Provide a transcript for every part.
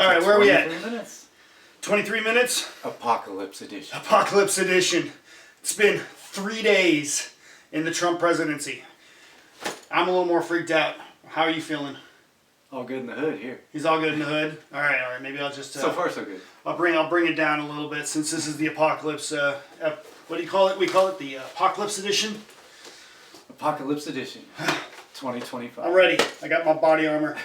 right, where are we at? 23 minutes. 23 minutes? Apocalypse edition. Apocalypse edition. It's been 3 days in the Trump presidency. I'm a little more freaked out. How are you feeling? All good in the hood here. He's all good in the hood? All right. Maybe I'll just... so far, so good. I'll bring it down a little bit since this is the apocalypse... what do you call it? We call it the apocalypse edition? Apocalypse edition. 2025. I'm ready. I got my body armor.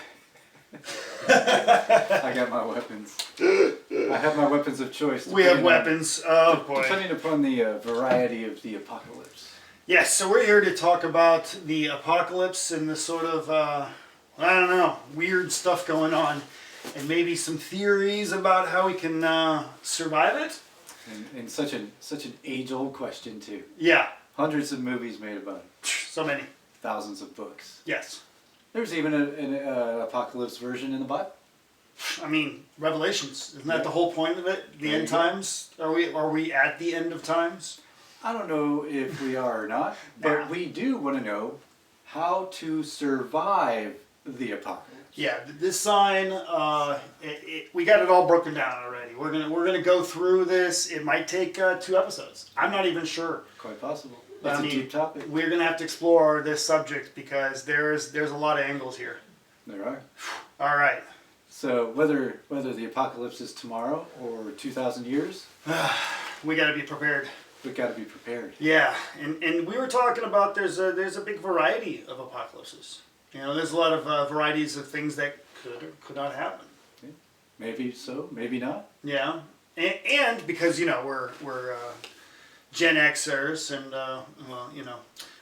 I got my weapons. I have my weapons of choice. We have weapons. Oh, boy. Depending upon the variety of the apocalypse. Yes, so we're here to talk about the apocalypse and the sort of, I don't know, weird stuff going on. And maybe some theories about how we can survive it. And such an age-old question, too. Yeah. Hundreds of movies made about it. So many. Thousands of books. Yes. There's even an apocalypse version in the Bible. I mean, Revelations. Isn't that the whole point of it? The end times? Are we at the end of times? I don't know if we are or not, but we do want to know how to survive the apocalypse. Yeah, this sign, we got it all broken down already. We're gonna go through this. It might take 2 episodes. I'm not even sure. Quite possible. That's a deep topic. We're gonna have to explore this subject because there's a lot of angles here. There are. All right. So whether the apocalypse is tomorrow or 2,000 years, we got to be prepared. We got to be prepared. Yeah, and we were talking about there's a big variety of apocalypses. You know, there's a lot of varieties of things that could or could not happen. Okay. Maybe so, maybe not. Yeah, and because we're Gen Xers and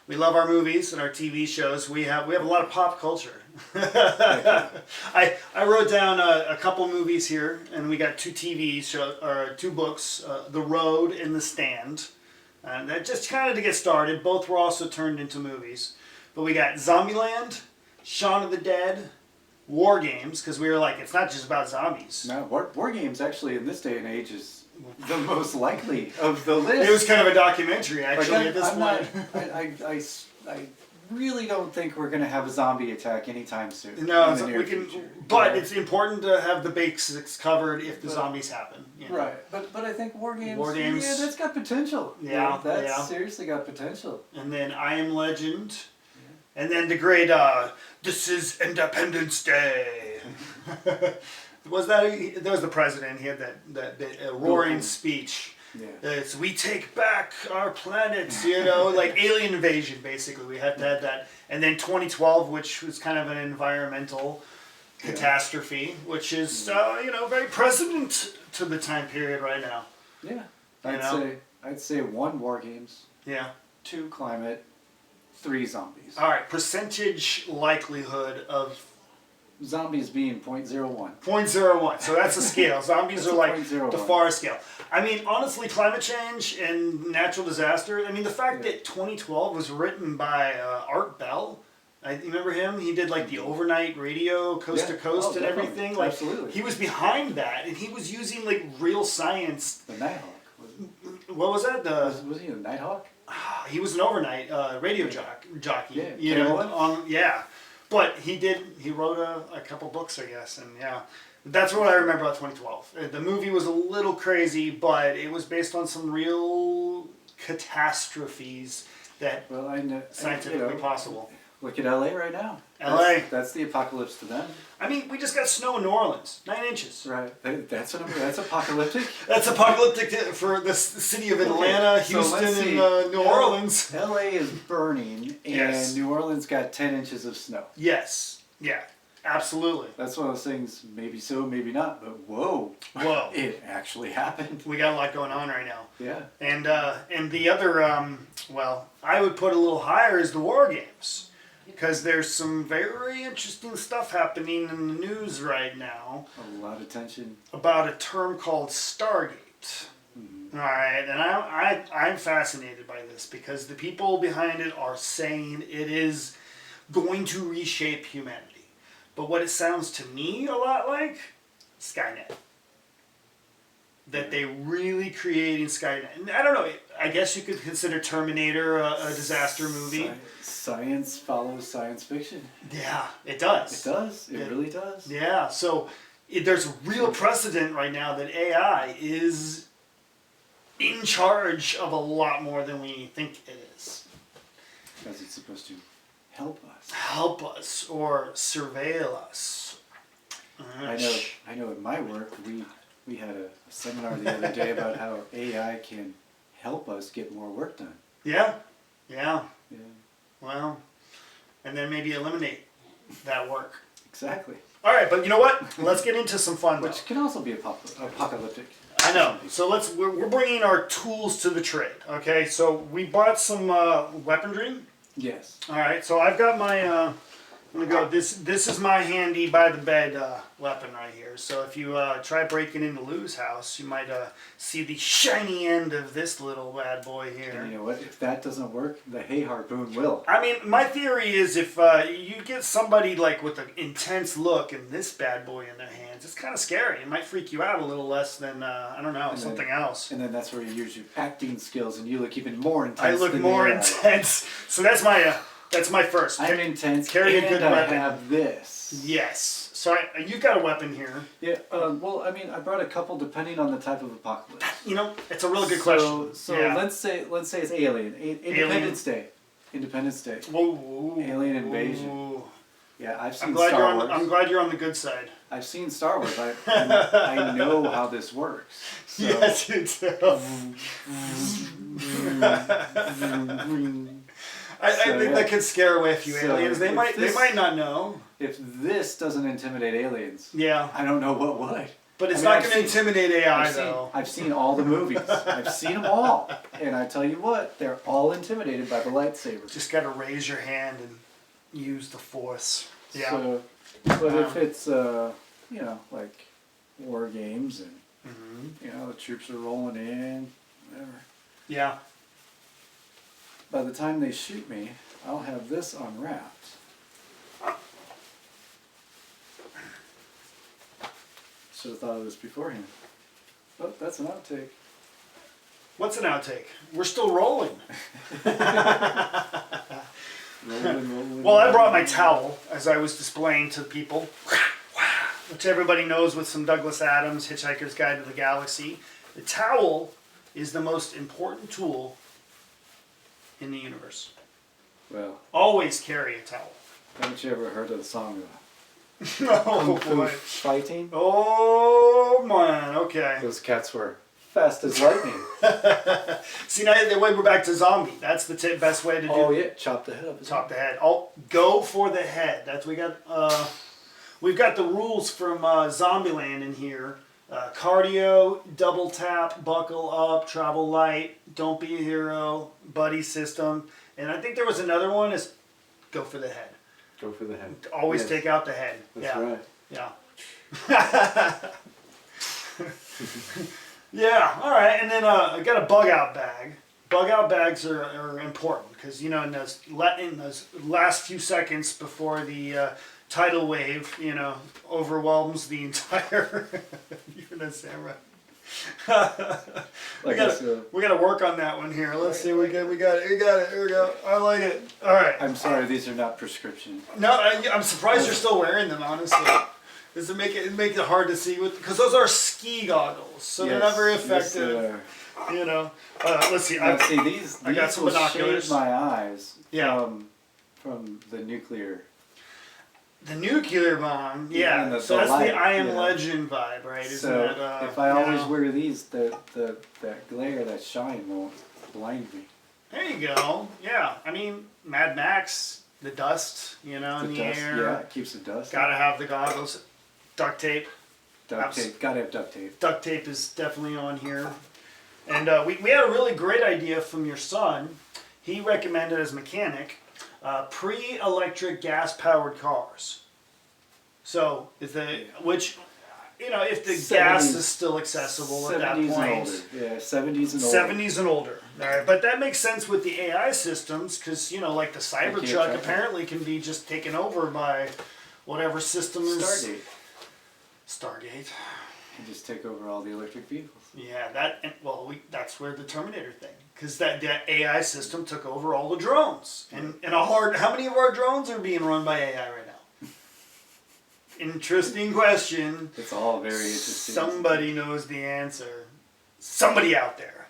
we love our movies and our TV shows. We have a lot of pop culture. I wrote down a couple movies here, and we got 2 TV shows or 2 books, The Road and The Stand. That just kind of to get started. Both were also turned into movies. But we got Zombieland, Shaun of the Dead, War Games, because we were like, it's not just about zombies. No, War Games actually in this day and age is the most likely of the list. It was kind of a documentary, actually, at this point. I really don't think we're going to have a zombie attack anytime soon. No, but it's important to have the basics covered if the zombies happen. You know? Right, but I think War Games, yeah, that's got potential. Yeah, that's seriously got potential. And then I Am Legend, and then the great This Is Independence Day. That was the president. He had that roaring speech. Yeah. It's we take back our planet, like alien invasion. Basically, we have to have that. And then 2012, which was kind of an environmental catastrophe, which is very present to the time period right now. Yeah, I'd say 1 War Games. Yeah. 2 climate, 3 zombies. All right, percentage likelihood of zombies being 0.01. 0.01. So that's a scale. Zombies are like 0.01. the far scale. I mean, honestly, climate change and natural disaster. I mean, the fact that 2012 was written by Art Bell. You remember him? He did like the overnight radio, coast to coast, and everything. Like, absolutely. He was behind that, and he was using like real science. The Nighthawk. What was that? Was he a Nighthawk? He was an overnight radio jockey. Yeah. But he wrote a couple books, I guess, and that's what I remember about 2012. The movie was a little crazy, but it was based on some real catastrophes that scientifically possible. Look at LA right now. LA. That's the apocalypse to them. I mean, we just got snow in New Orleans, 9 inches. Right. That's apocalyptic. That's apocalyptic for the city of Atlanta, Houston, and New Orleans. LA is burning, and New Orleans got 10 inches of snow. Yes. Yeah. Absolutely. That's one of those things, maybe so, maybe not, but whoa. It actually happened. We got a lot going on right now. Yeah. And the other, I would put a little higher is the War Games. Because there's some very interesting stuff happening in the news right now. A lot of tension. About a term called Stargate. Mm-hmm. All right, and I'm fascinated by this because the people behind it are saying it is going to reshape humanity. But what it sounds to me a lot like, Skynet. That they really creating Skynet. And I don't know, I guess you could consider Terminator a disaster movie. Science follows science fiction. Yeah, it does. It does. It really does. Yeah, so there's a real precedent right now that AI is in charge of a lot more than we think it is. Because it's supposed to help us. Help us or surveil us. I know in my work, we had a seminar the other day about how AI can help us get more work done. Yeah. Well, and then maybe eliminate that work. Exactly. All right, but you know what? Let's get into some fun, Which can also be apocalyptic. I know. So we're bringing our tools to the trade. Okay, so we bought some weaponry. Yes. All right, so I've got my. I'm gonna go. This is my handy by the bed weapon right here. So if you try breaking into Lou's house, you might see the shiny end of this little bad boy here. And you know what? If that doesn't work, the hay harpoon will. I mean, my theory is if you get somebody like with an intense look and this bad boy in their hands, it's kind of scary. It might freak you out a little less than I don't know, something else. And then that's where you use your acting skills and you look even more intense. I look more intense. So that's my first. I'm intense. Carry and a good I weapon. have this. Yes. So you've got a weapon here. Yeah. Well, I mean, I brought a couple depending on the type of apocalypse. You know, it's a really good question. So yeah. let's say it's Alien. Independence Day. Independence Day. Whoa. Alien invasion. Yeah, I've seen I'm glad Star Wars. I'm glad you're on the good side. I've seen Star Wars. I know how this works. So. Yes, you do. I think that could scare away a few aliens. They might not know. If this doesn't intimidate aliens, yeah, I don't know what would. But it's not going to intimidate AI though. I've seen all the movies. I've seen them all, and I tell you what, they're all intimidated by the lightsaber. Just got to raise your hand and use the Force. Yeah. So, but if it's like war games and the troops are rolling in, whatever. Yeah. By the time they shoot me, I'll have this unwrapped. Should have thought of this beforehand. Oh, that's an outtake. What's an outtake? We're still rolling. Rolling. Well, I brought my towel as I was displaying to people, which everybody knows with some Douglas Adams, Hitchhiker's Guide to the Galaxy. The towel is the most important tool in the universe. Well, always carry a towel. Haven't you ever heard of the song Oh Kung Fu boy. Fighting? Oh man, okay. Those cats were fast as lightning. See, now the way we're back to zombie. That's the best way to do. Oh yeah, chop the head up. Chop the head. Oh, go for the head. That's we've got the rules from Zombieland in here. Cardio, double tap, buckle up, travel light, don't be a hero, buddy system, and I think there was another one is go for the head. Go for the head. Always take out the head. That's right. Yeah. Yeah. All right, and then I got a bug out bag. Bug out bags are important because in those last few seconds before the tidal wave, overwhelms the entire universe. we gotta work on that one here. Let's see. We got it. Here we go. I like it. All right. I'm sorry, these are not prescription. No, I'm surprised you're still wearing them. Honestly, does it make it hard to see because those are ski goggles, so they're not very effective. Let's see. I got some will binoculars. shade my eyes. Yeah. From the nuclear. The nuclear bomb, yeah. And so that's the I Am Legend vibe, right? Isn't that, if I always wear these, that glare, that shine won't blind me. There you go. Yeah, I mean Mad Max, the dust, in the air. Yeah, it keeps the dust. Gotta have the goggles. Duct tape. Duct tape. Gotta have duct tape. Duct tape is definitely on here. And we had a really great idea from your son. He recommended as mechanic. Pre-electric gas-powered cars. So if the gas is still accessible at that point. 70s and older. Yeah, 70s and older. 70s and older. All right, but that makes sense with the AI systems because like the Cybertruck apparently can be just taken over by whatever system is. Stargate. And just take over all the electric vehicles. Yeah, that's where the Terminator thing, because that AI system took over all the drones, and how many of our drones are being run by AI right Interesting question. It's all very interesting. Somebody knows the answer. Somebody out there.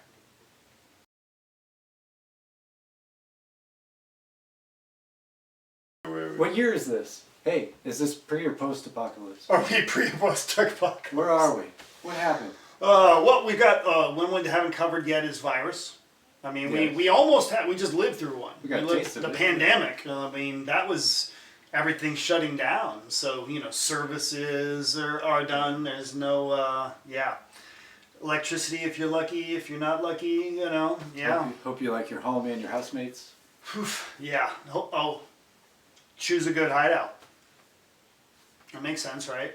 What year is this? Hey, is this pre or post apocalypse? Are we pre or post apocalypse? Where are we? What happened? What we got, one we haven't covered yet is virus. I mean, Yes. we almost had, we just lived through one. We got a lived taste of the it, pandemic. I mean, that was everything shutting down. So, services are done. There's no, electricity if you're lucky. If you're not lucky, yeah. Hope you like your home and your housemates. Yeah. Oh, choose a good hideout. That makes sense, right?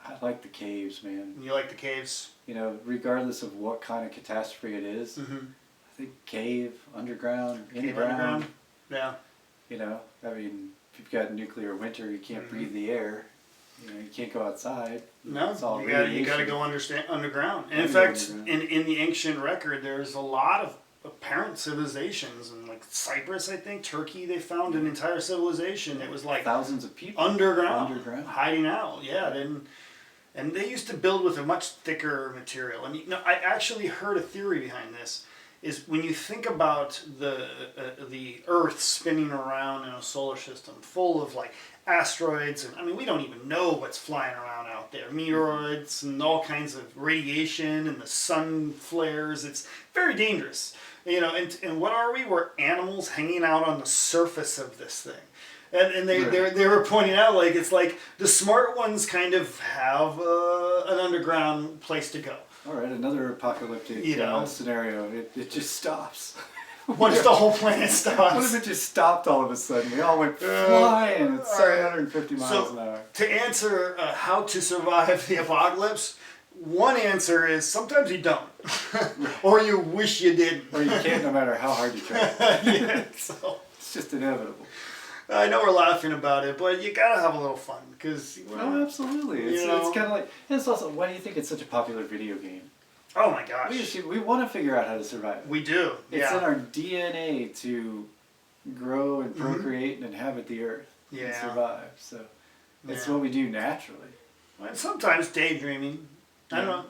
I like the caves, man. You like the caves? Regardless of what kind of catastrophe it is, Mm-hmm. I think cave, underground, in the Cave ground. underground? Yeah. I mean, if you've got nuclear winter, you can't breathe the air. You can't go outside. No, It's all you got to radiation. go underground. And in Gotta go fact, underground. in the ancient record, there's a lot of apparent civilizations, and like Cyprus, I think, Turkey, they found an entire civilization. It was like Thousands of people underground, hiding out. Yeah, and they used to build with a much thicker material. And I actually heard a theory behind this. Is when you think about the Earth spinning around in a solar system full of like asteroids, and I mean we don't even know what's flying around out there, meteoroids and all kinds of radiation and the sun flares. It's very dangerous, And what are we? We're animals hanging out on the surface of this thing. And they were pointing out like it's like the smart ones kind of have an underground place to go. All right, another apocalyptic scenario. It just stops. What if the whole planet stops? What if it just stopped all of a sudden? We all went flying at 750 miles an hour. To answer how to survive the apocalypse, one answer is sometimes you don't. Or you wish you didn't. Or you can't no matter how hard you try. So It's just inevitable. I know we're laughing about it, but you gotta have a little fun because. Oh, absolutely. It's kind of like. And it's also, why do you think it's such a popular video game? Oh my gosh. We want to figure out how to survive it. We do. It's in our DNA to grow and procreate and inhabit the earth and survive. So it's what we do naturally. And sometimes daydreaming. I don't know.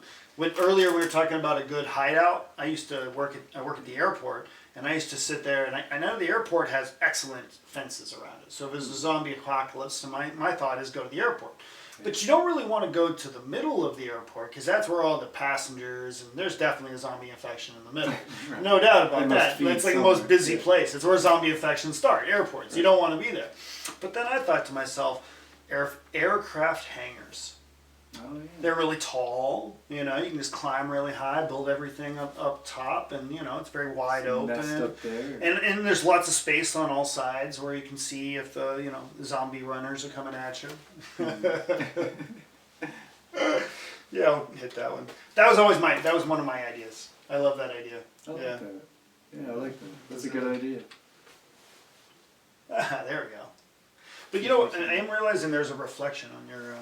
Earlier we were talking about a good hideout. I used to work at the airport, and I used to sit there, and I know the airport has excellent fences around it. So if there's a zombie apocalypse, so my thought is go to the airport. But you don't really want to go to the middle of the airport because that's where all the passengers, and there's definitely a zombie infection in the middle. Right. No doubt about They that. must feed It's like the somewhere. most busy place. It's where zombie infections start, airports. Right. You don't want to be there. But then I thought to myself, aircraft hangars. Oh, yeah. They're really tall, you can just climb really high, build everything up top, and it's very wide open. Nest up there. And there's lots of space on all sides where you can see if the zombie runners are coming at you. Yeah, I'll hit that one. That was one of my ideas. I love that idea. I like that. Yeah, I like that. That's a good idea. There we go. But I am realizing there's a reflection on your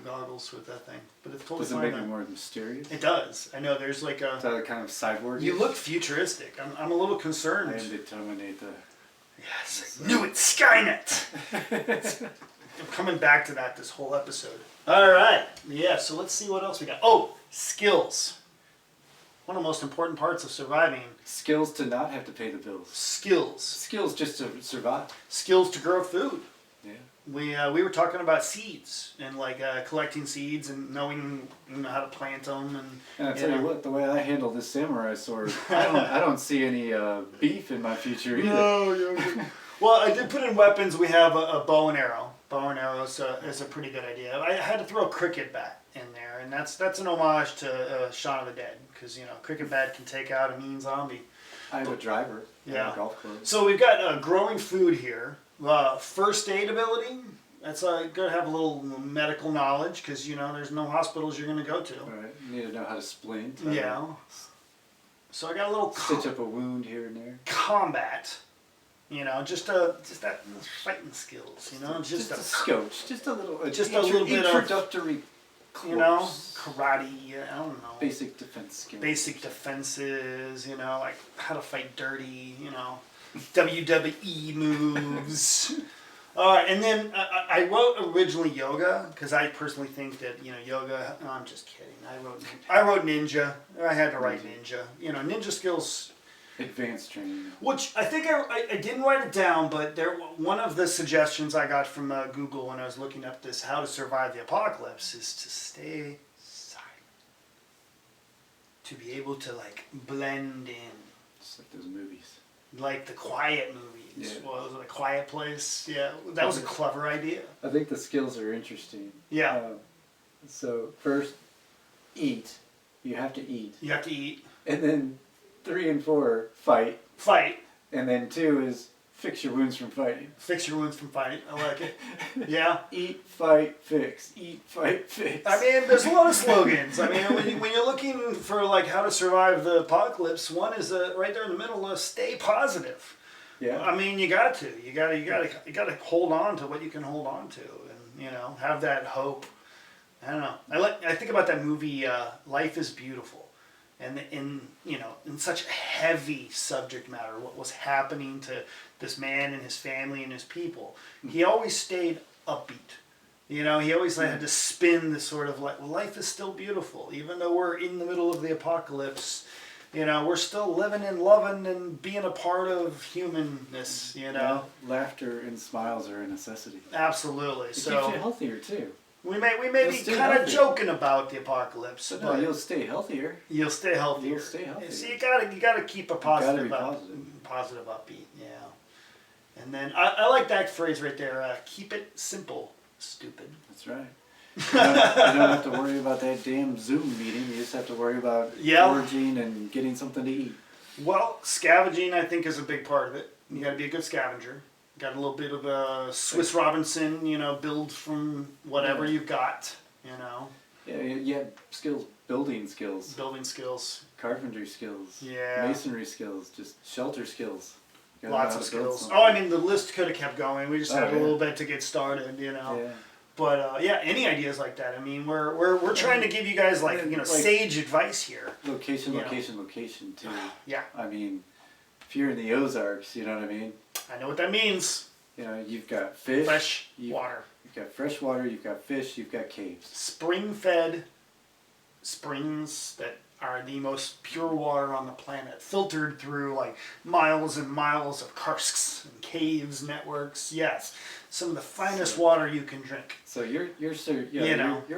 goggles with that thing, but it's totally Does it fine. make it more mysterious? It does. I know. There's like Is that a kind of cyborg? You look futuristic. I'm a little concerned. I am to terminate the. Yes, I knew it. Skynet. I'm coming back to that this whole episode. All right. Yeah. So let's see what else we got. Oh, skills. One of the most important parts of surviving. Skills to not have to pay the bills. Skills. Skills just to survive. Skills to grow food. Yeah. We were talking about seeds and like collecting seeds and knowing how to plant them And I tell you what, the way I handle this samurai sword, I don't see any beef in my future either. No. Well, I did put in weapons. We have a bow and arrow. Bow and arrow is a pretty good idea. I had to throw a cricket bat in there, and that's an homage to Shaun of the Dead because cricket bat can take out a mean zombie. I have a driver. Yeah. And golf clubs. So we've got growing food here. First aid ability. That's good to have a little medical knowledge because there's no hospitals you're going to go to. All right. You need to know how to splint. Yeah. So I got a little Stitch up a wound here and there. combat. Just that fighting skills. Just a scotch. Just a little. Just a little bit of introductory. Course. Karate. I don't know. Basic defense skills. Basic defenses. Like how to fight dirty. WWE moves. All right, and then I wrote originally yoga because I personally think that yoga. No, I'm just kidding. I wrote ninja. I had to write ninja. Ninja skills. Advanced training. Which I think I didn't write it down, but one of the suggestions I got from Google when I was looking up this how to survive the apocalypse is to stay silent, to be able to like blend in, Just like those movies. like the quiet movies. Yeah. Well, was it A Quiet Place? Yeah, that was a clever idea. I think the skills are interesting. Yeah. So first, eat. You have to eat. You have to eat. And then 3 and 4, fight. Fight. And then 2 is fix your wounds from fighting. Fix your wounds from fighting. I like it. Yeah. Eat, fight, fix. Eat, fight, fix. I mean, there's a lot of slogans. I mean, when you're looking for like how to survive the apocalypse, one is right there in the middle. Stay positive. Yeah. I mean, you got to hold on to what you can hold on to, and have that hope. I don't know. I think about that movie, Life is Beautiful, and in such heavy subject matter, what was happening to this man and his family and his people. He always stayed upbeat. He always had to spin this sort of like, well, life is still beautiful, even though we're in the middle of the apocalypse. We're still living and loving and being a part of humanness. Yeah, laughter and smiles are a necessity. Absolutely. It So keeps you healthier too. we may You'll be stay kind of healthy. joking about the apocalypse, But but no, you'll stay healthier. you'll stay healthier. You'll stay healthier. So you gotta keep a positive, be positive. positive upbeat. Yeah. And then I like that phrase right there. Keep it simple, stupid. That's right. You don't have to worry about that damn Zoom meeting. You just have to worry about foraging and getting something to eat. Well, scavenging I think is a big part of it. You got to be a good scavenger. Got a little bit of a Swiss Robinson, build from whatever you've got. Yeah, you have skills, building skills, carpentry skills, masonry skills, just shelter skills. You gotta know Lots how of to build skills. something. Oh, I mean, the list could have kept going. We just had a yeah. little bit to get started, Yeah. But any ideas like that? I mean, we're trying to give you guys like sage advice here. Location too. Yeah. I mean, if you're in the Ozarks, you know what I mean? I know what that means. You've got fish. Fresh water. You've got fresh water, you've got fish, you've got caves. Spring-fed springs that are the most pure water on the planet, filtered through like miles and miles of karsks and caves, networks. Yes, some of the finest water you can drink. So your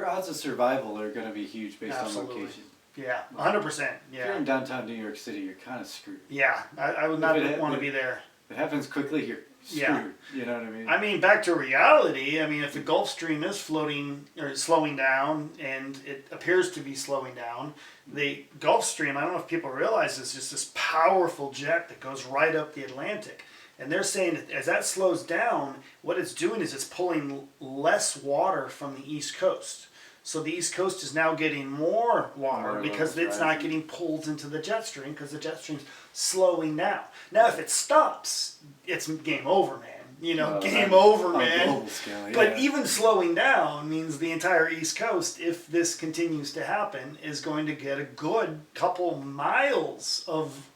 odds of survival are going to be huge based Absolutely. on location. Yeah, 100%. If you're Yeah, in downtown New York City, you're kind of screwed. yeah. I would not want to be there. If it happens quickly, you're screwed. Yeah. You know what I mean? I mean, back to reality. I mean, if the Gulf Stream is floating or slowing down, and it appears to be slowing down, the Gulf Stream, I don't know if people realize this, is this powerful jet that goes right up the Atlantic. And they're saying that as that slows down, what it's doing is it's pulling less water from the East Coast. So the East Coast is now getting more water because it's not getting pulled into the jet stream because the jet stream's slowing down. Now, if it stops, it's game over, man. Game over, man. On global scale, yeah. But even slowing down means the entire East Coast, if this continues to happen, is going to get a good couple miles of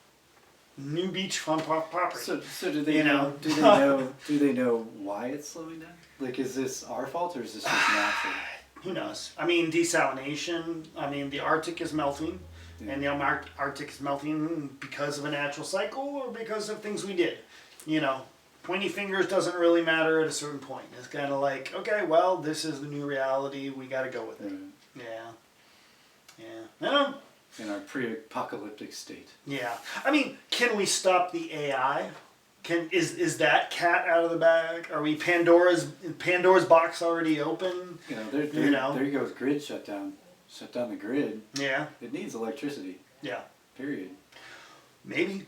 new beachfront property. So do they know? Do they know why it's slowing down? Like, is this our fault or is this just natural? Who knows? I mean, desalination. I mean, the Arctic is melting, and the Arctic is melting because of a natural cycle or because of things we did. Pointy fingers doesn't really matter at a certain point. It's kind of like, okay, well, this is the new reality. We got to go with it. Yeah. No. In our pre-apocalyptic state. Yeah. I mean, can we stop the AI? Is that cat out of the bag? Are we Pandora's box already open? There you go with grid shutdown. Shut down the grid. Yeah. It needs electricity. Yeah. Period. Maybe.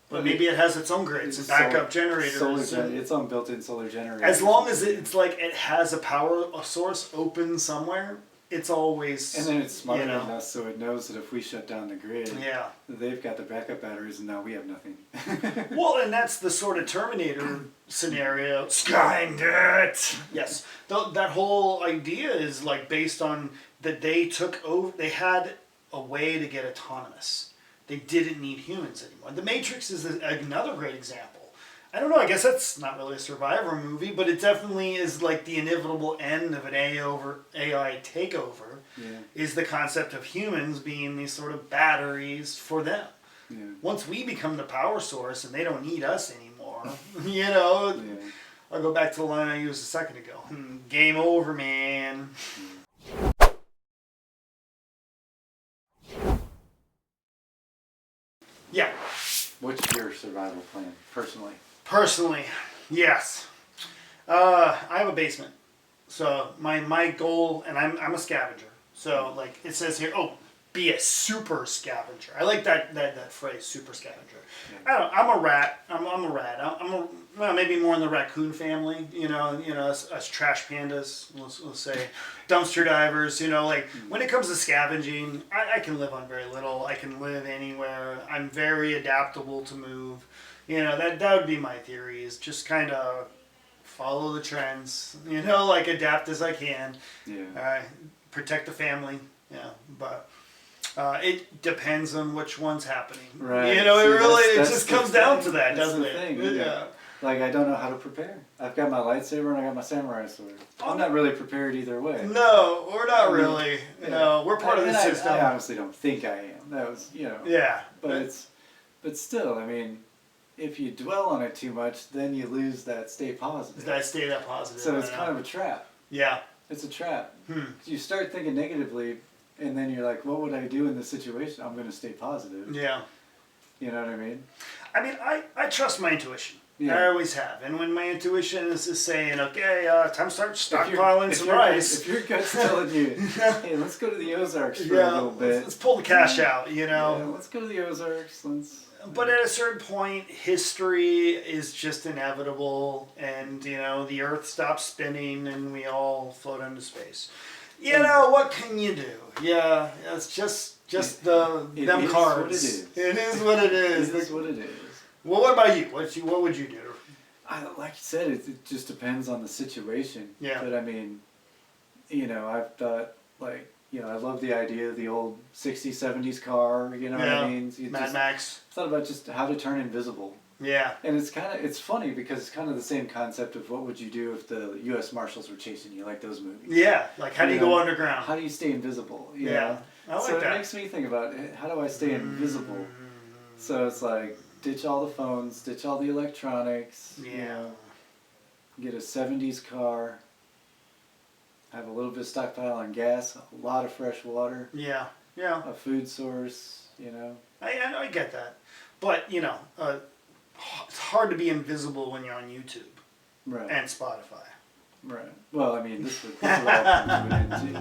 But maybe it has its own grids and backup generators. Its own built-in solar generator. As long as it's like it has a power source open somewhere, it's always. And then it's smart enough so it knows that if we shut down the grid, yeah, they've got the backup batteries and now we have nothing. Well, and that's the sort of Terminator scenario. Skynet. Yes, that whole idea is like based on that they took over. They had a way to get autonomous. They didn't need humans anymore. The Matrix is another great example. I don't know. I guess that's not really a survivor movie, but it definitely is like the inevitable end of an AI takeover. Yeah. Is the concept of humans being these sort of batteries for them. Yeah. Once we become the power source and they don't need us anymore, Yeah. I'll go back to the line I used a second ago. Game over, man. Yeah. What's your survival plan, personally? Personally, yes. I have a basement. So my goal, and I'm a scavenger. So like it says here, be a super scavenger. I like that phrase, super scavenger. Yeah. I don't know, I'm a rat. I'm a rat. Well, maybe more in the raccoon family. Us trash pandas. Let's say dumpster divers. When it comes to scavenging, I can live on very little. I can live anywhere. I'm very adaptable to move. That would be my theory. Is just kind of follow the trends. Adapt as I can. Yeah. Protect the family. Yeah, but. It depends on which one's happening. Right. It just comes down to that, doesn't it? Thing, yeah. Like, I don't know how to prepare. I've got my lightsaber and I got my samurai sword. I'm not really prepared either way. No, we're not really. Yeah. No, we're part of the system. I honestly don't think I am. That was, Yeah. But still, I mean, if you dwell on it too much, then you lose that stay positive. That positive. So it's kind of a trap. Yeah. It's a trap. You start thinking negatively, and then you're like, what would I do in this situation? I'm going to stay positive. Yeah. You know what I mean? I mean, I trust my intuition. Yeah. I always have. And when my intuition is saying, okay, time to start stockpiling some rice. If your gut's telling you, hey, let's go to the Ozarks for a little bit. Let's pull the cash out, Yeah, let's go to the Ozarks. But at a certain point, history is just inevitable, and the Earth stops spinning, and we all float into space. What can you do? Yeah, it's just them cards. It is what it is. It is what it is. Well, what about you? What would you do? Like you said, it just depends on the situation. Yeah. But I mean, I've thought I love the idea of the old 60s, 70s car. You know what I mean? Mad Max. Thought about just how to turn invisible. Yeah. And it's funny because it's kind of the same concept of what would you do if the U.S. Marshals were chasing you, like those movies. Yeah, like how do you go underground? How do you stay invisible? Yeah, I like that. So it makes me think about how do I stay invisible? So it's like ditch all the phones, ditch all the electronics. Yeah. Get a 70s car. Have a little bit of stockpile on gas, a lot of fresh water. Yeah. A food source, I get that. But, it's hard to be invisible when you're on YouTube. Right. And Spotify. Right. Well, I mean, this would all come to an end, too.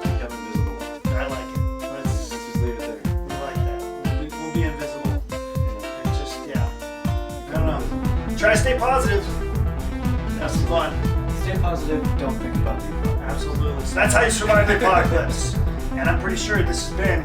Become invisible. I like it. Let's just leave it there. We like that. We'll be invisible. And just, I don't know. Try to stay positive. Have some fun. Stay positive. Don't think about the apocalypse. Absolutely. So that's how you survive the apocalypse. And I'm pretty sure this has been